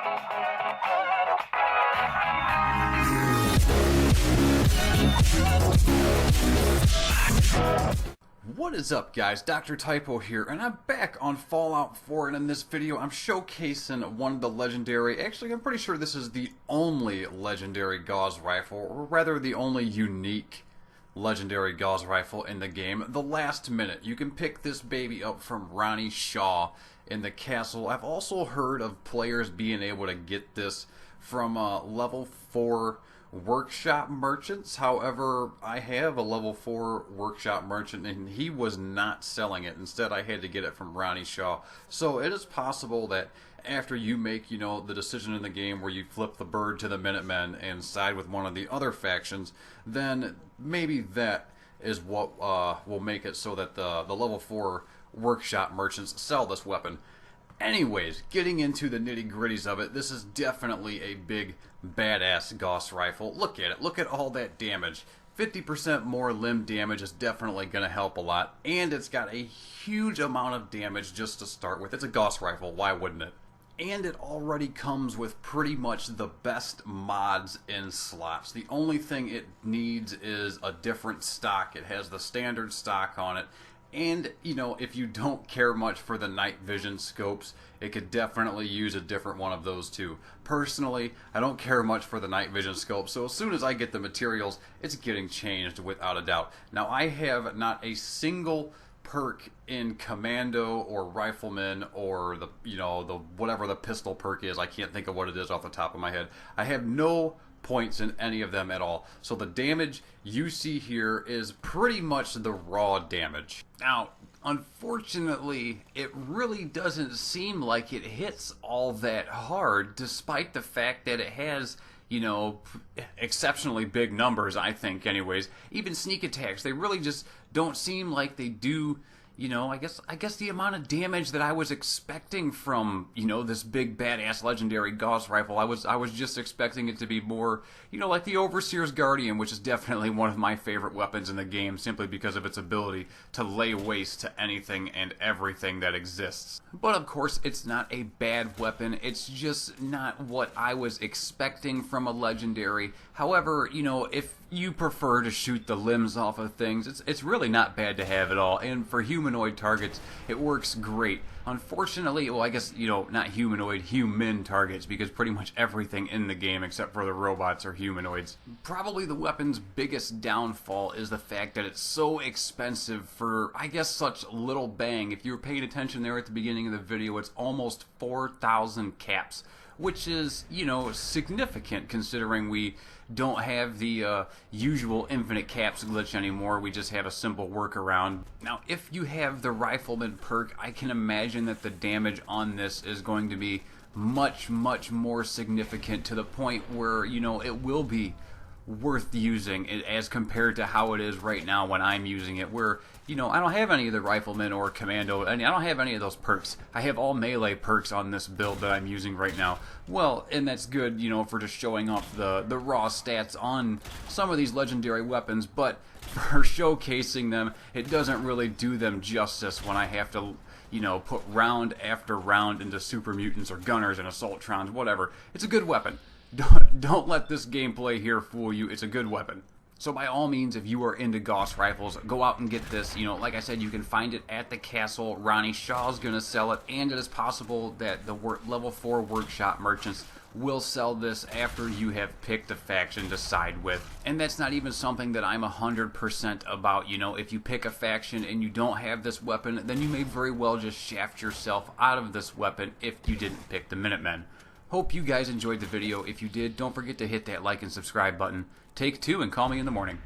What is up, guys? Dr. Typo here, and I'm back on Fallout 4, and in this video I'm showcasing one of the legendary, actually I'm pretty sure this is the only legendary Gauss Rifle, or rather the only unique legendary Gauss Rifle in the game, the Last Minute. You can pick this baby up from Ronnie Shaw in the castle. I've also heard of players being able to get this from level 4 workshop merchants. However, I have a level 4 workshop merchant and he was not selling it. Instead, I had to get it from Ronnie Shaw. So it is possible that after you make, the decision in the game where you flip the bird to the Minutemen and side with one of the other factions, then maybe that is what will make it so that the level 4 workshop merchants sell this weapon. Anyways, getting into the nitty-gritties of it, this is definitely a big, badass Gauss Rifle. Look at it. Look at all that damage. 50% more limb damage is definitely going to help a lot. And it's got a huge amount of damage just to start with. It's a Gauss Rifle. Why wouldn't it? And it already comes with pretty much the best mods in slots. The only thing it needs is a different stock. It has the standard stock on it. And, if you don't care much for the night vision scopes, it could definitely use a different one of those too. Personally, I don't care much for the night vision scope, so as soon as I get the materials, it's getting changed without a doubt. Now, I have not a single perk in Commando or Rifleman or the whatever the pistol perk is. I can't think of what it is off the top of my head. I have no points in any of them at all. So the damage you see here is pretty much the raw damage. Now, unfortunately, it really doesn't seem like it hits all that hard, despite the fact that it has, exceptionally big numbers, I think, anyways. Even sneak attacks, they really just don't seem like they do, I guess the amount of damage that I was expecting from, this big badass legendary Gauss Rifle. I was just expecting it to be more, like the Overseer's Guardian, which is definitely one of my favorite weapons in the game, simply because of its ability to lay waste to anything and everything that exists. But of course, it's not a bad weapon. It's just not what I was expecting from a legendary. However, if you prefer to shoot the limbs off of things, it's really not bad to have at all. And for humanoid targets, it works great. Unfortunately, well, I guess, not humanoid, human targets, because pretty much everything in the game except for the robots are humanoids. Probably the weapon's biggest downfall is the fact that it's so expensive for, I guess, such little bang. If you were paying attention there at the beginning of the video, it's almost 4,000 caps, which is, significant considering we don't have the usual infinite caps glitch anymore. We just have a simple workaround. Now, if you have the Rifleman perk, I can imagine that the damage on this is going to be much, much more significant, to the point where, it will be worth using as compared to how it is right now when I'm using it, where, I don't have any of the Rifleman or Commando, and I don't have any of those perks. I have all melee perks on this build that I'm using right now. Well, and that's good, for just showing off the raw stats on some of these legendary weapons, but for showcasing them, it doesn't really do them justice when I have to, put round after round into super mutants or gunners and assaultrons, whatever. It's a good weapon. Don't let this gameplay here fool you. It's a good weapon. So by all means, if you are into Gauss Rifles, go out and get this. Like I said, you can find it at the castle. Ronnie Shaw's going to sell it, and it is possible that the level 4 workshop merchants will sell this after you have picked a faction to side with. And that's not even something that I'm 100% about. If you pick a faction and you don't have this weapon, then you may very well just shaft yourself out of this weapon if you didn't pick the Minutemen. Hope you guys enjoyed the video. If you did, don't forget to hit that like and subscribe button. Take 2 and call me in the morning.